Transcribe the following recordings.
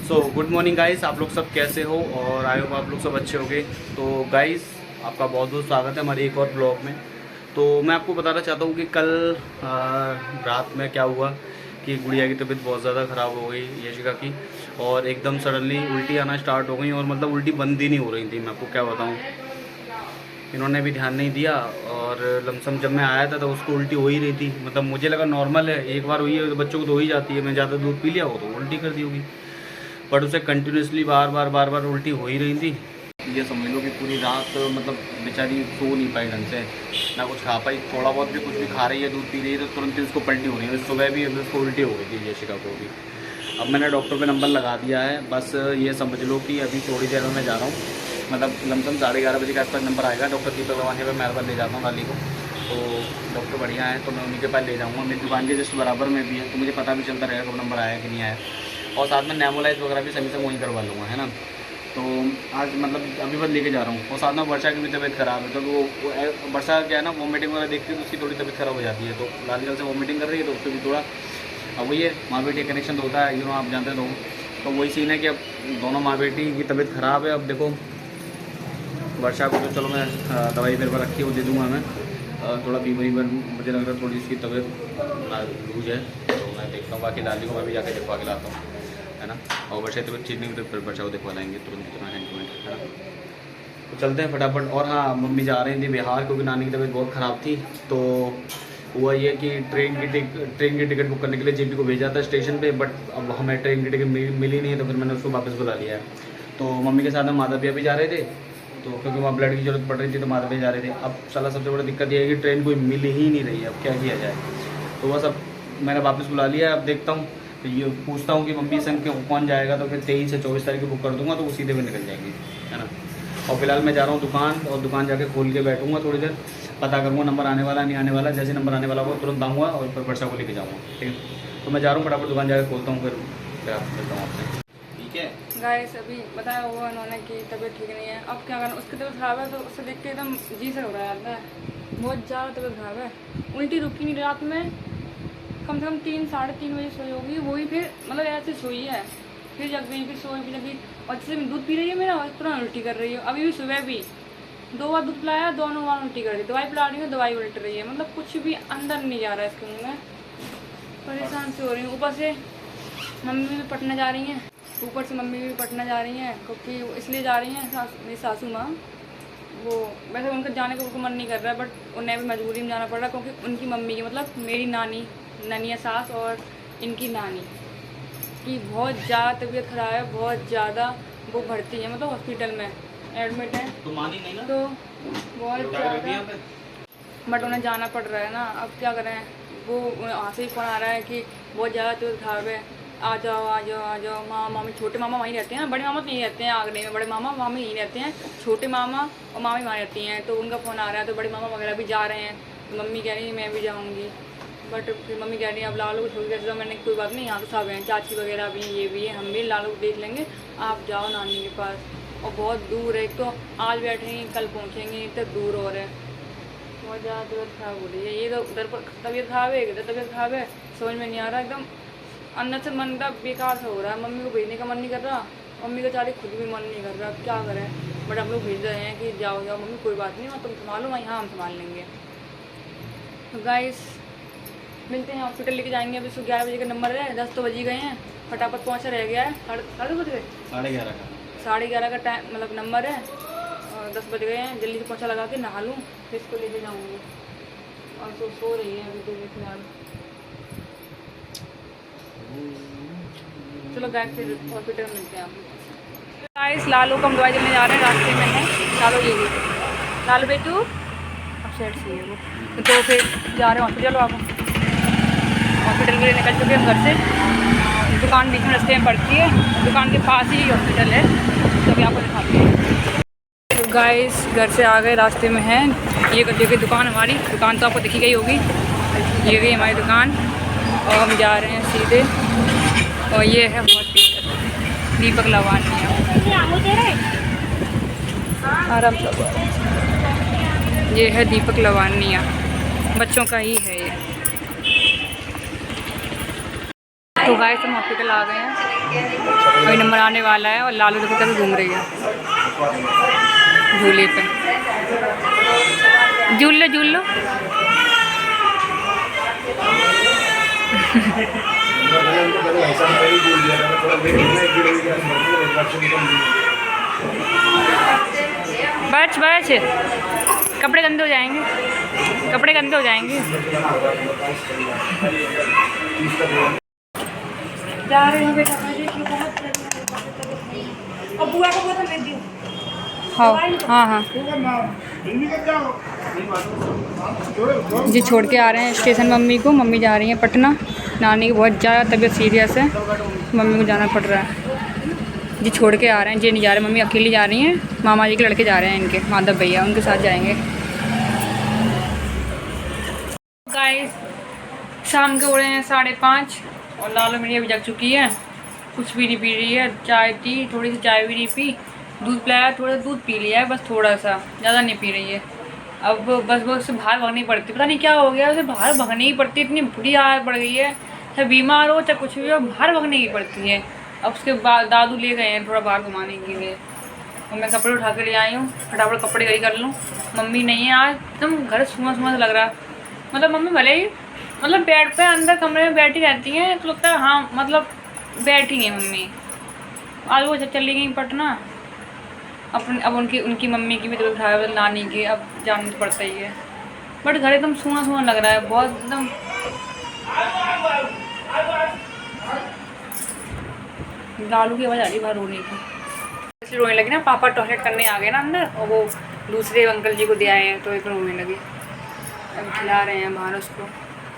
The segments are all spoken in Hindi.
सो गुड मॉर्निंग गाइस, आप लोग सब कैसे हो और आई होप आप लोग सब अच्छे होंगे। तो गाइस आपका बहुत बहुत स्वागत है हमारे एक और ब्लॉग में। तो मैं आपको बताना चाहता हूँ कि कल रात में क्या हुआ कि गुड़िया की तबीयत बहुत ज़्यादा ख़राब हो गई यशिका की, और एकदम सडनली उल्टी आना स्टार्ट हो गई और मतलब उल्टी बंद ही नहीं हो रही थी। मैं आपको क्या बताऊँ, इन्होंने भी ध्यान नहीं दिया और लमसम जब मैं आया था तो उसको उल्टी हो ही रही थी। मतलब मुझे लगा नॉर्मल है, एक बार हुई है तो बच्चों को तो हो ही जाती है, मैं ज़्यादा दूध पी लिया हो तो उल्टी कर दी होगी, बट उसे कंटिन्यूसली बार बार उल्टी हो ही रही थी। ये समझ लो कि पूरी रात मतलब बेचारी सो नहीं पाई ढंग से, ना कुछ खा पाई। थोड़ा बहुत भी कुछ भी खा रही है, दूध पी रही है तो तुरंत ही उसको पलटी हो रही है। सुबह भी उसको उल्टी हो गई थी यशिका को भी। अब मैंने डॉक्टर पे नंबर लगा दिया है, बस ये समझ लो कि अभी थोड़ी देर में मैं जा रहा हूँ, मतलब लमसम 11:30 बजे के आसपास नंबर आएगा। डॉक्टर दीपक गवाने पे मैं ले जाता हूँ डाली को, तो डॉक्टर बढ़िया है तो मैं उन्हीं के पास ले जाऊँगा। मेरी दुकान के जस्ट बराबर में भी है तो मुझे पता भी चलता रहेगा कब नंबर आया कि नहीं आया, और साथ में नेमोलाइज वगैरह भी सभी से वहीं करवा लूँगा, है ना। तो आज मतलब अभी बस लेके जा रहा हूँ। और साथ में वर्षा की भी तबीयत ख़राब है, तो वो वर्षा क्या है ना, वॉमिटिंग वगैरह देखती है तो उसकी थोड़ी तबीयत ख़राब हो जाती है। तो लाल जल से वॉमिटिंग कर रही है तो उससे भी थोड़ा, अब वही है माँ बेटी का कनेक्शन तो होता है, आप जानते हो। तो वही सीन है कि अब दोनों माँ बेटी की तबीयत ख़राब है। अब देखो वर्षा को तो चलो मैं दवाई मेरे पर रखी है वो दे दूँगा मैं, थोड़ा फीवर मुझे लग रहा है, थोड़ी इसकी तबीयत लूज है तो मैं देखता हूँ। बाकी लाली को मैं भी जाके दिखवा के लाता हूँ, है ना। और वर्षा तबीयत ठीक नहीं तो फिर वर्षा को दिखवा लाएंगे तुरंत हैंड टू हैंड, है ना। तो चलते हैं फटाफट। और हाँ, मम्मी जा रही थी बिहार क्योंकि नानी की तबीयत बहुत ख़राब थी। तो हुआ ये कि ट्रेन की टिकट बुक करने के लिए जेपी को भेजा था स्टेशन पे, बट अब हमें ट्रेन की टिकट मिली नहीं है तो फिर मैंने उसको वापस बुला लिया है। तो मम्मी के साथ में माता भैया भी जा रहे थे, तो क्योंकि वहाँ ब्लड की जरूरत पड़ रही थी तो माता भैया जा रहे थे। अब साला सबसे बड़ी दिक्कत ये है कि ट्रेन कोई मिल ही नहीं रही है, अब क्या किया जाए। तो बस अब मैंने वापस बुला लिया है। अब देखता हूँ तो ये पूछता हूँ कि मम्मी संग के कौन जाएगा, तो फिर 23 से 24 तारीख को बुक कर दूँगा तो वो सीधे भी निकल जाएंगी, है ना। और फिलहाल मैं जा रहा हूँ दुकान, और दुकान जाके खोल के बैठूँगा थोड़ी देर, पता करूँगा नंबर आने वाला नहीं आने वाला। जैसे नंबर आने वाला होगा तुरंत आऊँगा और फिर वर्षा को लेके जाऊँगा, ठीक है। तो मैं जा रहा हूँ फटाफट दुकान जाकर खोलता हूँ, फिर मिलता हूँ आपसे, ठीक है। गाइस अभी बताया हुआ उन्होंने कि तबीयत ठीक नहीं है। अब क्या करना, उसकी तबीयत ख़राब है तो उससे देख के एकदम जी से हो रहा है, बहुत ज़्यादा तबीयत ख़राब है। उल्टी रुकी नहीं, रात में कम से कम 3 साढ़े 3 बजे सोई होगी, वही फिर मतलब ऐसे सोई है, फिर जग गई, फिर सोई, फिर जगी। और जैसे दूध पी रही है मेरा, तुरंत उल्टी कर रही है। अभी भी सुबह भी 2 बार दूध पिलाया, दोनों बार उल्टी कर रही है। दवाई पिला रही है, दवाई उल्ट रही है, मतलब कुछ भी अंदर नहीं जा रहा है इसके मुँह में। परेशान से हो रही हूँ। ऊपर से मम्मी भी पटना जा रही हैं, क्योंकि इसलिए जा रही हैं मेरी सासू माँ। वो वैसे उनका जाने का उनको मन नहीं कर रहा है, बट उन्हें भी मजबूरी में जाना पड़ रहा है, क्योंकि उनकी मम्मी की मतलब मेरी नानिया सास और इनकी नानी की बहुत ज़्यादा तबीयत ख़राब है, बहुत ज़्यादा। वो भर्ती है, मतलब हॉस्पिटल में एडमिट है, तो मानी नहीं ना, तो बहुत ज़्यादा, बट उन्हें जाना पड़ रहा है ना। अब क्या करें, वो वहाँ से ही फ़ोन आ रहा है कि बहुत ज़्यादा तबीयत ख़राब है, आ जाओ। मामा मामी, छोटे मामा वहीं रहते हैं ना, बड़े मामा तो नहीं रहते हैं आगरे में, बड़े मामा मामी यहीं रहते हैं, छोटे मामा और मामी वहाँ रहती हैं। तो उनका फ़ोन आ रहा है, तो बड़े मामा वगैरह भी जा रहे हैं। तो मम्मी कह रही है मैं भी जाऊँगी, बट फिर मम्मी कह रही है अब लालू को छोड़ के तो मैंने कोई बात नहीं, यहाँ तो सब हैं, चाची वगैरह भी, ये भी है, हम भी लालू को देख लेंगे, आप जाओ नानी के पास। और बहुत दूर है, एक तो आज बैठेंगे कल पहुँचेंगे, इतना दूर और है, बहुत ज़्यादा तबीयत ख़राब हो रही है। ये तो उधर पर तबीयत ख़राब है, इधर तबीयत ख़राब है, समझ में नहीं आ रहा, एकदम अंदर से मन का बेकार सा हो रहा है। मम्मी को भेजने का मन नहीं कर रहा, मम्मी का चारे खुद भी मन नहीं कर रहा, क्या करें। बट हम लोग भेज रहे हैं कि जाओ मम्मी, कोई बात नहीं, तुम संभालो, वहीं हाँ हम संभाल लेंगे। तो गाइस मिलते हैं, हॉस्पिटल लेके जाएंगे। अभी 11 बजे का नंबर है, 10 तो बज ही गए हैं, फटाफट पहुँचा रह गया है, साढ़े बज गए, 11:30 का टाइम मतलब नंबर है, और 10 बज गए हैं। जल्दी से पोछा लगा के नहा लूँ, फिर इसको लेके जाऊँगी। और तो सो रही है अभी तो फिलहाल। चलो गाइस फिर हॉस्पिटल में मिलते हैं आप। गाइस लालू को हम दवाई देने जा रहे हैं, रास्ते में है लालू, ये लालू बेटू अब सेट से है वो, तो फिर जा रहे हैं हॉस्पिटल। आप हॉस्पिटल के लिए निकल चुके हैं घर से, दुकान बीच में रास्ते में पड़ती है, दुकान के पास ही हॉस्पिटल है, तो अभी आपको दिखाते हैं। तो गाइस घर से आ गए, रास्ते में है ये देखिए दुकान, हमारी दुकान तो आपको दिखी गई होगी, ये गई हमारी दुकान, और हम जा रहे हैं सीधे। और ये है हॉस्पिटल दीपक लवानिया, आराम से, ये है दीपक लवानिया, बच्चों का ही है ये। तो गाइस हम हॉस्पिटल आ गए हैं, कोई नंबर आने वाला है और लालू देखो कैसे घूम रही है झूले पे। झूल लो झूल लो। बच बच, कपड़े गंदे हो जाएंगे, कपड़े गंदे हो जाएंगे। जा रहे हैं बेटा, और बुआ को बोतल दे दियो। हाँ हाँ हाँ जी, छोड़ के आ रहे हैं स्टेशन मम्मी को। मम्मी जा रही हैं पटना, नानी की बहुत ज़्यादा तबीयत सीरियस है, मम्मी को जाना पड़ रहा है जी। छोड़ के आ रहे हैं जी, नहीं जा रहे, मम्मी अकेली जा रही हैं। मामा जी के लड़के जा रहे हैं इनके, माधव भैया, उनके साथ जाएंगे। गाइस शाम के हो रहे हैं 5:30 और लालू मेरी अभी जग चुकी है, कुछ भी नहीं पी रही है। चाय पी, थोड़ी सी चाय भी नहीं पी, दूध पिलाया, थोड़ा दूध पी लिया है बस, थोड़ा सा, ज़्यादा नहीं पी रही है। अब बस वो उससे बाहर भागनी पड़ती, पता नहीं क्या हो गया उसे, बाहर भागनी ही पड़ती, इतनी बुरी हालत पड़ गई है, चाहे बीमार हो चाहे कुछ भी हो, बाहर भागने की पड़ती है। अब उसके बाद दादू ले गए हैं थोड़ा बाहर घुमाने के लिए, और मैं कपड़े उठा के ले आई हूँ, फटाफट कपड़े गई कर लूँ। मम्मी नहीं है आज, एकदम घर सूना सूना सा लग रहा है। मतलब मम्मी भले ही मतलब बेड पे अंदर कमरे में बैठी रहती हैं, तो लगता है हाँ मतलब बैठी हैं मम्मी। आज वो चली गई पटना, अब उनकी मम्मी की भी तबीयत खराब है, नानी की, अब जाना तो पड़ता ही है। बट घर एकदम सूना सूना लग रहा है बहुत, एकदम। लालू की आवाज़ आ रही बाहर रोने की, इसलिए रोने लगी ना। पापा टॉयलेट करने आ गए ना अंदर, और वो दूसरे अंकल जी को दे आए हैं, तो एक रोने लगी। अब खिला रहे हैं बाहर, उसको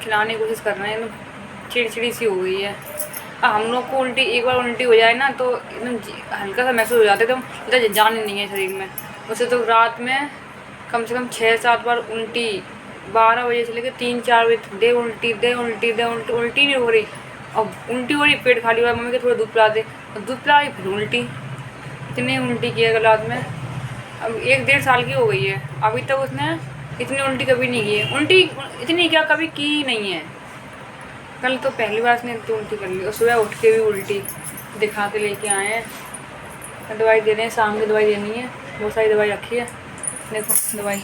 खिलाने की कोशिश कर रहे हैं, चिड़चिड़ी सी हो गई है। हम लोग को उल्टी, एक बार उल्टी हो जाए ना तो एकदम हल्का सा महसूस हो जाता है, एकदम जान नहीं है शरीर में। उससे तो रात में कम से कम 6-7 बार उल्टी, 12 बजे से लेकर 3-4 बजे दे उल्टी दे उल्टी दे उल्टी, उल्टी नहीं हो रही। अब उल्टी हो रही, पेट खाली हो रहा है, मम्मी के थोड़ा दूध पिला दे, और दूध पिला रही फिर उल्टी, इतनी उल्टी की है रात में। अब 1-1.5 साल की हो गई है, अभी तक उसने इतनी उल्टी कभी नहीं की है। उल्टी इतनी क्या कभी की नहीं है, कल तो पहली बार उसने तो उल्टी कर ली, और सुबह उठ के भी उल्टी। दिखा के लेके आए हैं, दवाई दे रहे हैं, शाम की दवाई देनी है, बहुत सारी दवाई रखी है, देखो दवाई।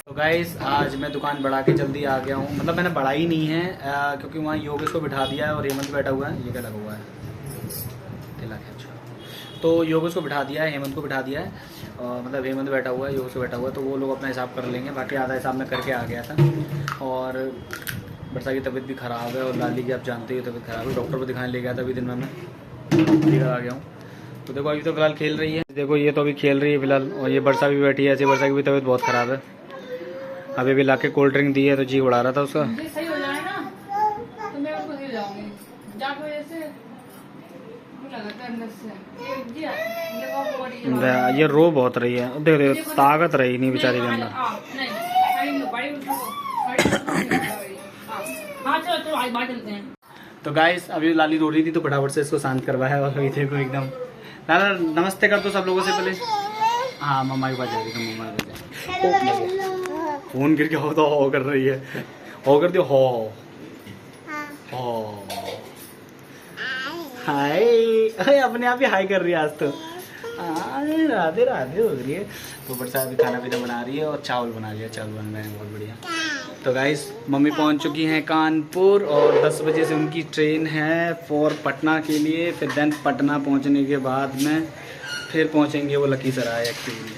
तो गाइस आज मैं दुकान बढ़ा के जल्दी आ गया हूँ, मतलब मैंने बढ़ाई नहीं है क्योंकि वहाँ योगेश को बिठा दिया है और हेमंत बैठा हुआ है। ये क्या लगा हुआ है, तिलक है, अच्छा। तो योगेश को बिठा दिया है, हेमंत को बिठा दिया है, मतलब हेमंत बैठा हुआ है, योगेश को बैठा हुआ है, तो वो लोग अपना हिसाब कर लेंगे। बाकी आधा हिसाब मैं करके आ गया था। और बरसा की तबीयत भी ख़राब है, और लाली की आप जानते ही तबीयत ख़राब है, डॉक्टर को दिखाने ले गया था अभी दिन में, मैं लेकर आ गया हूँ। तो देखो अभी तो फिलहाल खेल रही है, देखो ये तो अभी खेल रही है फिलहाल, और ये बरसा भी बैठी है ऐसे। बरसा की भी तबीयत बहुत ख़राब है, अभी भी ला के कोल्ड ड्रिंक दी है तो जी उड़ा रहा था उसका। सही हो जाए ना तो मैं उसको ले जाऊंगी, जाके वजह से ये रो बहुत रही है, देख देख ताकत रही नहीं बेचारी के अंदर। तो गाइस अभी लाली रो रही थी तो फटाफट से इसको शांत करवाया, और अभी देखो एकदम। लाला नमस्ते कर दो सब लोगों से पहले। हाँ मम्मा के पास जा रही थी, मम्मा के पास फोन गिर के हो तो हो कर रही है, हो कर दियो, हो हाय, अपने आप ही हाय कर रही है आज तो। राधे राधे हो रही है। तो बरसा अभी खाना पीना बना रही है और चावल बना लिया, चावल बन रहे हैं बहुत बढ़िया। तो गाइस मम्मी पहुंच चुकी हैं कानपुर, और 10 बजे से उनकी ट्रेन है फॉर पटना के लिए। फिर देन पटना पहुंचने के बाद में फिर पहुंचेंगे वो लखीसराय एक्चुअली,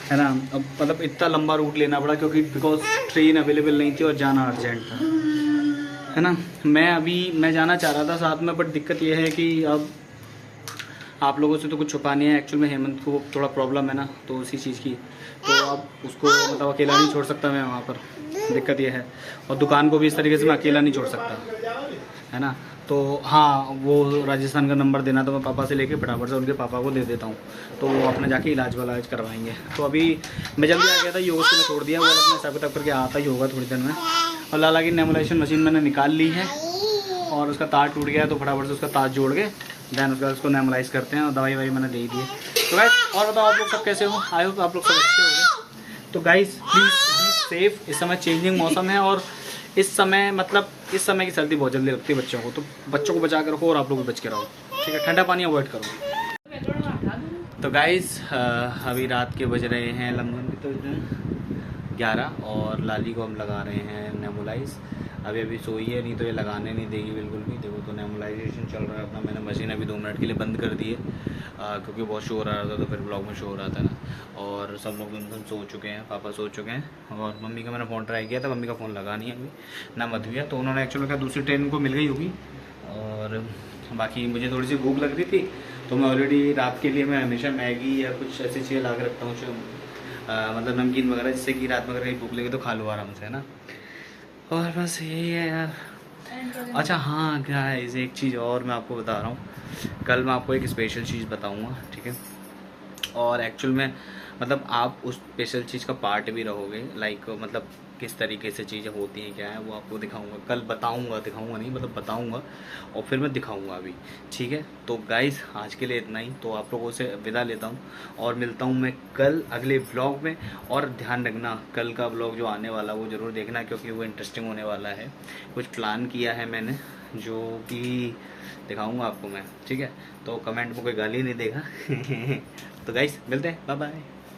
है ना। अब मतलब इतना लंबा रूट लेना पड़ा क्योंकि बिकॉज ट्रेन अवेलेबल नहीं थी और जाना अर्जेंट था, है ना। मैं जाना चाह रहा था साथ में, बट दिक्कत ये है कि अब आप लोगों से तो कुछ छुपा नहीं है। एक्चुअल में हेमंत को थोड़ा प्रॉब्लम है ना, तो उसी चीज़ की, तो अब उसको मतलब अकेला नहीं छोड़ सकता मैं वहाँ पर, दिक्कत ये है। और दुकान को भी इस तरीके से मैं अकेला नहीं छोड़ सकता, है ना। तो हाँ, वो राजस्थान का नंबर देना तो मैं पापा से लेके फटाफट से उनके पापा को दे देता हूँ, तो वो अपना जाके इलाज करवाएंगे। तो अभी मैं जल्दी आ गया था, योगेश को मैं छोड़ दिया, वो अपने हिसाब किताब करके आता ही होगा थोड़ी देर में। और लाला की नेबुलाइजेशन मशीन मैंने निकाल ली है, और उसका तार टूट गया है तो फटाफट से उसका तार जोड़ के देन उसके बाद उसको नेबुलाइज करते हैं, और दवाई मैंने दे दी है। तो गाइस और बताओ आप लोग सब कैसे हो, आई होप आप लोग सब अच्छे होंगे। तो गाइस प्लीज़ बी सेफ, इस समय चेंजिंग मौसम है और इस समय मतलब इस समय की सर्दी बहुत जल्दी लगती है बच्चों को, तो बच्चों को बचा के रखो और आप लोग भी बच के रहो, ठीक है। ठंडा पानी अवॉइड करो। तो गाइस अभी रात के बज रहे हैं लमसम तो 11 और लाली को हम लगा रहे हैं नेबुलाइज। अभी सोई है, नहीं तो ये लगाने नहीं देगी बिल्कुल भी। देखो तो नेबुलाइजेशन चल रहा है अपना। मैंने मशीन अभी 2 मिनट के लिए बंद कर दी है क्योंकि बहुत शोर आ रहा था, तो फिर ब्लॉग में शोर आता है ना। और सब लोग एकदम सो चुके हैं, पापा सो चुके हैं और मम्मी का मैंने फ़ोन ट्राई किया था, मम्मी का फ़ोन लगा नहीं है अभी ना मधुया, तो उन्होंने एक्चुअली कहा दूसरी ट्रेन को मिल गई होगी। और बाकी मुझे थोड़ी सी भूख लग रही थी, तो मैं ऑलरेडी रात के लिए मैं हमेशा मैगी या कुछ ऐसी चीज़ें ला के रखता हूँ जो मतलब नमकीन वगैरह, जिससे कि रात में अगर कहीं भूख लगे तो खा लो आराम से, है ना। और बस यही है यार। अच्छा हाँ गाइस, एक चीज़ और मैं आपको बता रहा हूँ, कल मैं आपको एक स्पेशल चीज़ बताऊँगा, ठीक है। और एक्चुअल में मतलब आप उस स्पेशल चीज़ का पार्ट भी रहोगे, लाइक मतलब किस तरीके से चीज़ें होती हैं क्या है वो आपको दिखाऊंगा कल, बताऊंगा, दिखाऊंगा नहीं मतलब बताऊंगा और फिर मैं दिखाऊंगा अभी, ठीक है। तो गाइस आज के लिए इतना ही, तो आप लोगों से विदा लेता हूं और मिलता हूं मैं कल अगले ब्लॉग में। और ध्यान रखना कल का ब्लॉग जो आने वाला वो ज़रूर देखना, क्योंकि वो इंटरेस्टिंग होने वाला है। कुछ प्लान किया है मैंने जो कि दिखाऊंगा आपको मैं, ठीक है। तो कमेंट में कोई गाली नहीं देगा। तो गाइस मिलते हैं, बाय बाय।